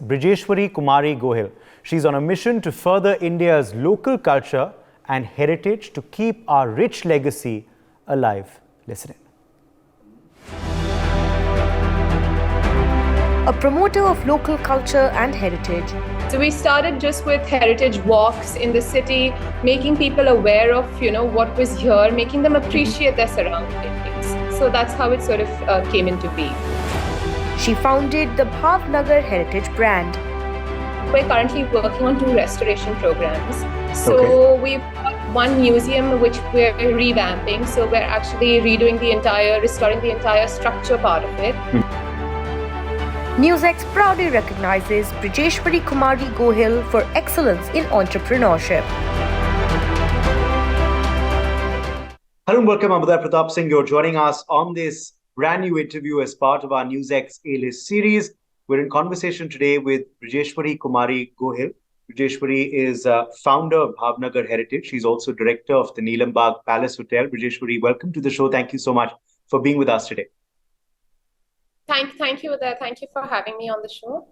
Brijeshwari Kumari Gohil. She's on a mission to further India's local culture and heritage to keep our rich legacy alive. Listen in. A promoter of local culture and heritage. So we started just with heritage walks in the city, making people aware of, what was here, making them appreciate their surroundings. So that's how it sort of came into being. She founded the Bhavnagar heritage brand. We're currently working on 2 restoration programs. So we've got one museum which we're revamping. So we're actually restoring the entire structure part of it. NewsX proudly recognizes Brijeshwari Kumari Gohil for excellence in entrepreneurship. Hello and welcome. I'm Uday Pratap Singh. You're joining us on this brand new interview as part of our NewsX A-List series. We're in conversation today with Brijeshwari Kumari Gohil. Brijeshwari is founder of Bhavnagar Heritage. She's also director of the Neelambagh Palace Hotel. Brijeshwari, welcome to the show. Thank you so much for being with us today. Thank you, Uday. Thank you for having me on the show.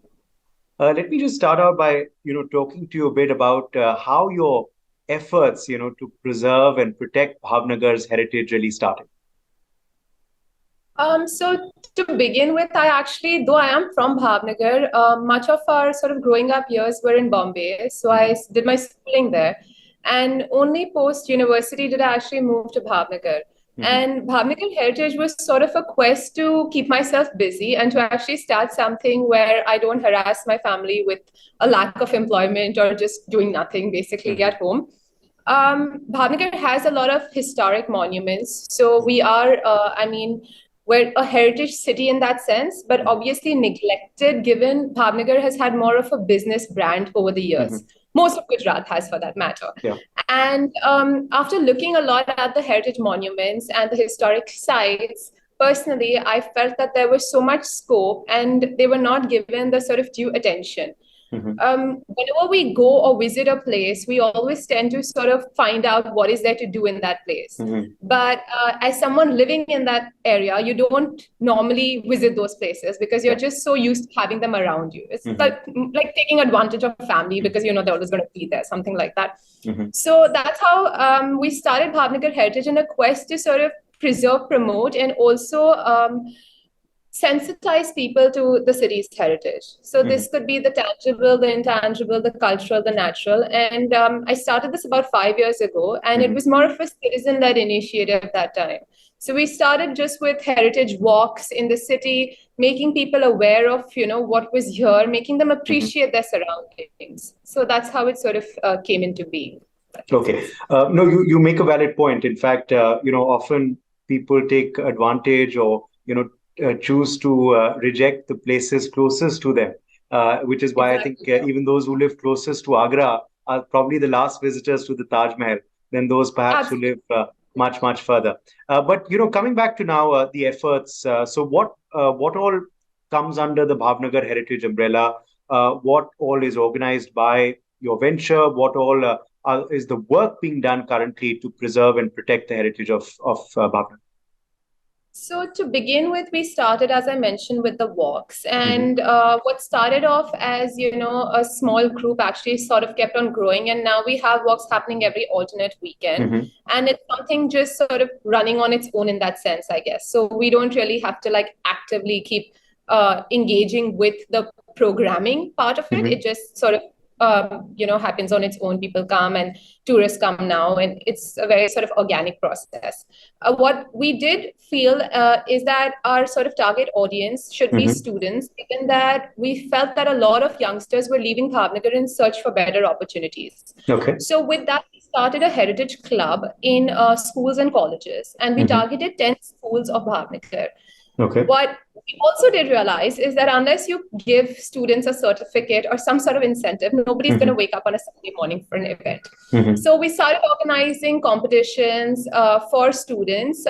Let me just start out by, talking to you a bit about how your efforts, to preserve and protect Bhavnagar's heritage really started. So to begin with, though I am from Bhavnagar, much of our sort of growing up years were in Bombay. So I did my schooling there, and only post-university did I actually move to Bhavnagar. And Bhavnagar Heritage was sort of a quest to keep myself busy and to actually start something where I don't harass my family with a lack of employment or just doing nothing basically at home. Bhavnagar has a lot of historic monuments. So we are, we're a heritage city in that sense, but obviously neglected given Bhavnagar has had more of a business brand over the years. Most of Gujarat has, for that matter. Yeah. And after looking a lot at the heritage monuments and the historic sites, personally, I felt that there was so much scope and they were not given the sort of due attention. Whenever we go or visit a place, we always tend to sort of find out what is there to do in that place. But as someone living in that area, you don't normally visit those places because you're just so used to having them around you. It's like taking advantage of family because they're always going to be there, something like that. So that's how we started Bhavnagar Heritage in a quest to sort of preserve, promote, and also sensitize people to the city's heritage. So this could be the tangible, the intangible, the cultural, the natural. And I started this about 5 years ago, and it was more of a citizen-led initiative at that time. So we started just with heritage walks in the city, making people aware of, what was here, making them appreciate their surroundings. So that's how it sort of came into being. Okay. No, you make a valid point. In fact, often people take advantage or, choose to reject the places closest to them, which is why I think even those who live closest to Agra are probably the last visitors to the Taj Mahal than those perhaps who live much, much further. But, coming back to now the efforts, so what all comes under the Bhavnagar Heritage umbrella? What all is organized by your venture? What all is the work being done currently to preserve and protect the heritage of Bhavnagar? So to begin with, we started, as I mentioned, with the walks. And what started off as, a small group actually sort of kept on growing. And now we have walks happening every alternate weekend. And it's something just sort of running on its own in that sense, I guess. So we don't really have to actively keep engaging with the programming part of it. It just sort of happens on its own. People come and tourists come now, and it's a very sort of organic process. What we did feel is that our sort of target audience should be students, given that we felt that a lot of youngsters were leaving Bhavnagar in search for better opportunities. So with that, we started a heritage club in schools and colleges, and we targeted 10 schools of Bhavnagar. What we also did realize is that unless you give students a certificate or some sort of incentive, nobody's going to wake up on a Sunday morning for an event. So we started organizing competitions for students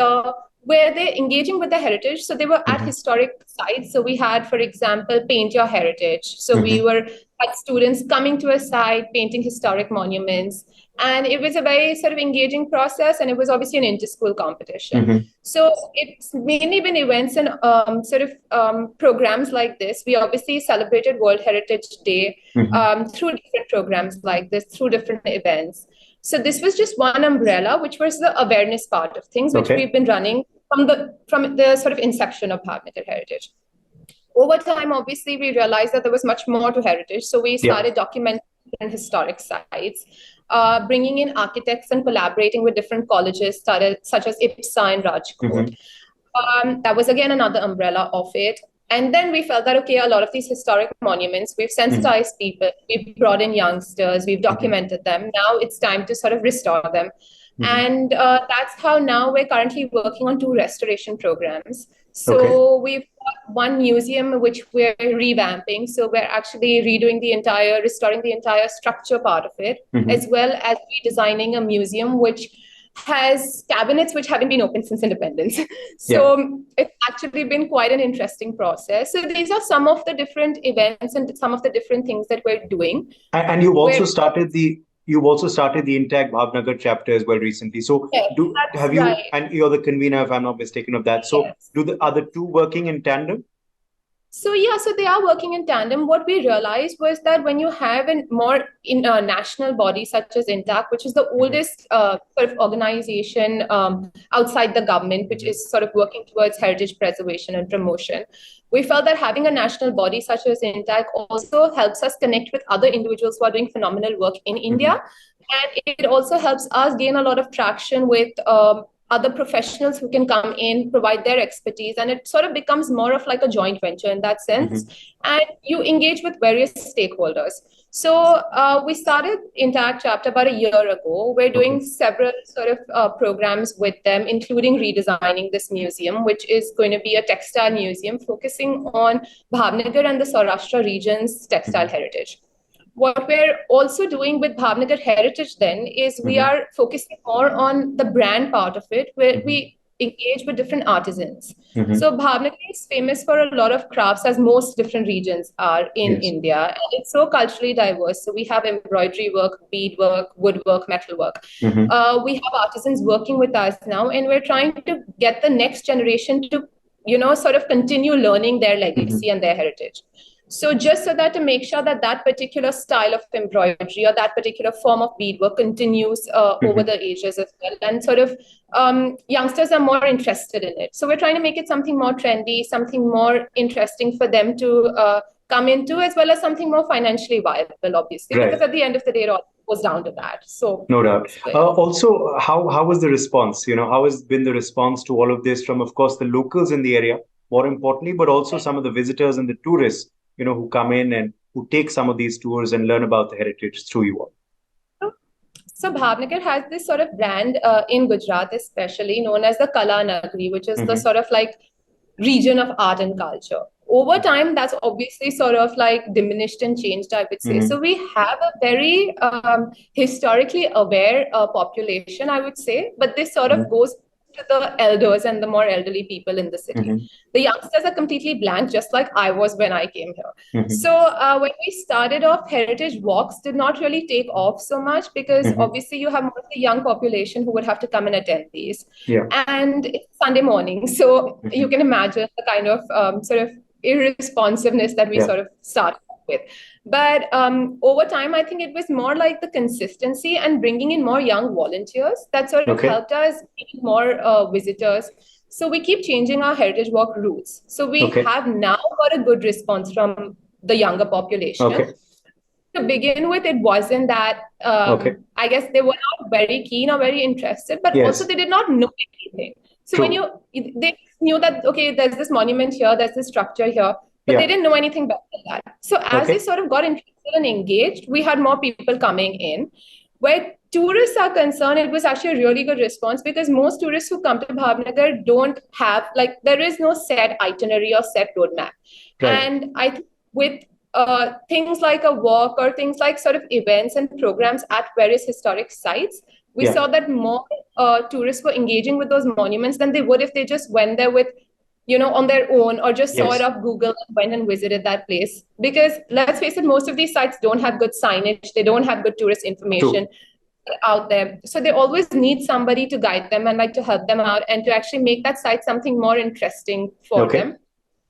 where they're engaging with the heritage. So they were at historic sites. So we had, for example, Paint Your Heritage. So we were had students coming to a site, painting historic monuments. And it was a very sort of engaging process. And it was obviously an inter-school competition. So it's mainly been events and programs like this. We obviously celebrated World Heritage Day through different programs like this, through different events. So this was just one umbrella, which was the awareness part of things, which we've been running from the sort of inception of Bhavnagar Heritage. Over time, obviously, we realized that there was much more to heritage. So we started documenting historic sites, bringing in architects and collaborating with different colleges, such as IPSA and Rajkot. That was, again, another umbrella of it. And then we felt that, okay, a lot of these historic monuments, we've sensitized people, we've brought in youngsters, we've documented them. Now it's time to sort of restore them. And that's how now we're currently working on 2 restoration programs. So we've got one museum which we're revamping. So we're actually restoring the entire structure part of it, as well as redesigning a museum which has cabinets which haven't been opened since independence. So it's actually been quite an interesting process. So these are some of the different events and some of the different things that we're doing. And you've also started the Intact Bhavnagar chapter as well recently. So and you're the convener, if I'm not mistaken, of that. So are the 2 working in tandem? So they are working in tandem. What we realized was that when you have a more national body such as INTAC, which is the oldest sort of organization outside the government, which is sort of working towards heritage preservation and promotion, we felt that having a national body such as INTAC also helps us connect with other individuals who are doing phenomenal work in India. And it also helps us gain a lot of traction with other professionals who can come in, provide their expertise, and it sort of becomes more of like a joint venture in that sense. And you engage with various stakeholders. So we started Intact Chapter about a year ago. We're doing several sort of programs with them, including redesigning this museum, which is going to be a textile museum focusing on Bhavnagar and the Saurashtra region's textile heritage. What we're also doing with Bhavnagar Heritage then is we are focusing more on the brand part of it, where we engage with different artisans. So Bhavnagar is famous for a lot of crafts, as most different regions are in India. And it's so culturally diverse. So we have embroidery work, beadwork, woodwork, metalwork. We have artisans working with us now, and we're trying to get the next generation to, sort of continue learning their legacy and their heritage. So just so that to make sure that that particular style of embroidery or that particular form of beadwork continues over the ages as well. And sort of youngsters are more interested in it. So we're trying to make it something more trendy, something more interesting for them to come into, as well as something more financially viable, obviously, because at the end of the day, it all goes down to that. So no doubt. Also, how was the response? How has been the response to all of this from, of course, the locals in the area, more importantly, but also some of the visitors and the tourists, who come in and who take some of these tours and learn about the heritage through you all? So Bhavnagar has this sort of brand in Gujarat, especially known as the Kala Nagri, which is the sort of like region of art and culture. Over time, that's obviously sort of like diminished and changed, I would say. So we have a very historically aware population, I would say, but this sort of goes to the elders and the more elderly people in the city. The youngsters are completely blank, just like I was when I came here. So when we started off, heritage walks did not really take off so much because obviously you have more of the young population who would have to come and attend these. And it's Sunday morning. So you can imagine the kind of sort of irresponsiveness that we sort of started with. But over time, I think it was more like the consistency and bringing in more young volunteers that sort of helped us get more visitors. So we keep changing our heritage walk routes. So we have now got a good response from the younger population. To begin with, it wasn't that, I guess they were not very keen or very interested, but also they did not know anything. So when they knew that, okay, there's this monument here, there's this structure here, but they didn't know anything better than that. So as they sort of got interested and engaged, we had more people coming in. Where tourists are concerned, it was actually a really good response because most tourists who come to Bhavnagar don't have, there is no set itinerary or set roadmap. And I think with things like a walk or things like sort of events and programs at various historic sites, We Yeah. saw that more tourists were engaging with those monuments than they would if they just went there with, on their own, or just saw Yes. it off Google and went and visited that place. Because let's face it, most of these sites don't have good signage. They don't have good tourist information out there. So they always need somebody to guide them and like to help them out and to actually make that site something more interesting for them.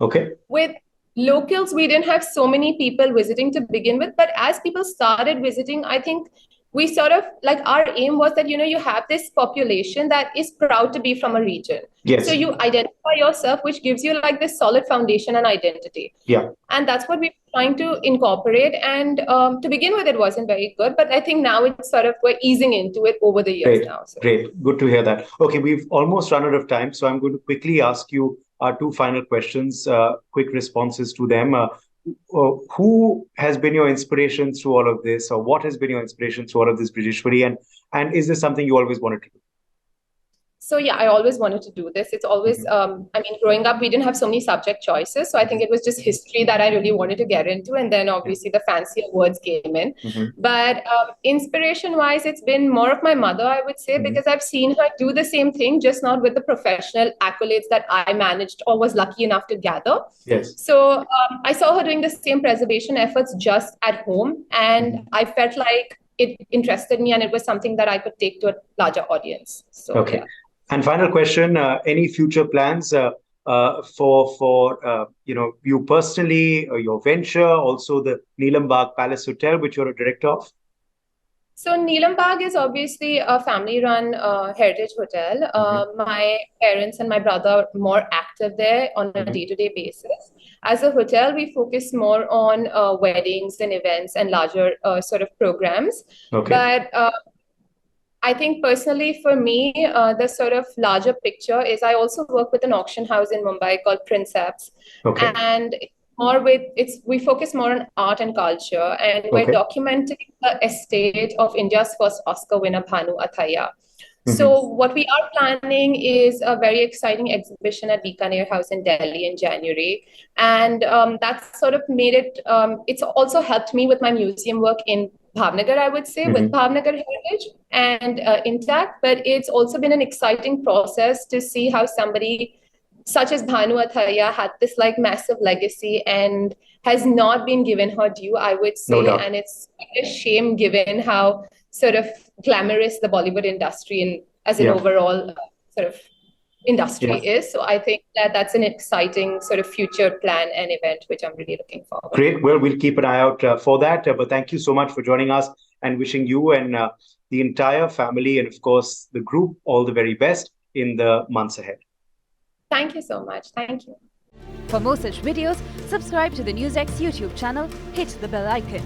Okay. With locals, we didn't have so many people visiting to begin with, but as people started visiting, I think we sort of like, our aim was that, you have this population that is proud to be from a region. Yes. So you identify yourself, which gives you like this solid foundation and identity. Yeah. And that's what we're trying to incorporate. And to begin with, it wasn't very good, but I think now it's sort of, we're easing into it over the years now. So. Great. Good to hear that. Okay, we've almost run out of time, so I'm going to quickly ask you our two final questions, quick responses to them. Who has been your inspiration through all of this, or what has been your inspiration through all of this, Brijeshwari? And is this something you always wanted to do? So yeah, I always wanted to do this. It's always, growing up, we didn't have so many subject choices. So I think it was just history that I really wanted to get into. And then obviously the fancier words came in. But inspiration-wise, it's been more of my mother, I would say, because I've seen her do the same thing, just not with the professional accolades that I managed or was lucky enough to gather. Yes. So I saw her doing the same preservation efforts just at home. And I felt like it interested me and it was something that I could take to a larger audience. So, okay. Yeah. And final question, any future plans for you personally, your venture, also the Neelam Bagh Palace Hotel, which you're a director of? So Neelam Bagh is obviously a family-run heritage hotel. My parents and my brother are more active there on a day-to-day basis. As a hotel, we focus more on weddings and events and larger sort of programs. Okay. But I think personally for me, the sort of larger picture is I also work with an auction house in Mumbai called Princeps. Okay. And we focus more on art and culture, and we're documenting the estate of India's first Oscar winner, Bhanu Athaiya. So what we are planning is a very exciting exhibition at Bikaner House in Delhi in January. And that's sort of made it, it's also helped me with my museum work in Bhavnagar, I would say, with Bhavnagar heritage and intact. But it's also been an exciting process to see how somebody such as Bhanu Athaiya had this like massive legacy and has not been given her due, I would say. No doubt. And it's a shame given how sort of glamorous the Bollywood industry as an overall sort of industry is. So I think that that's an exciting sort of future plan and event, which I'm really looking forward to. Great. Well, we'll keep an eye out for that. But thank you so much for joining us and wishing you and the entire family and, of course, the group all the very best in the months ahead. Thank you so much. Thank you. For more such videos, subscribe to the NewsX YouTube channel, hit the bell icon.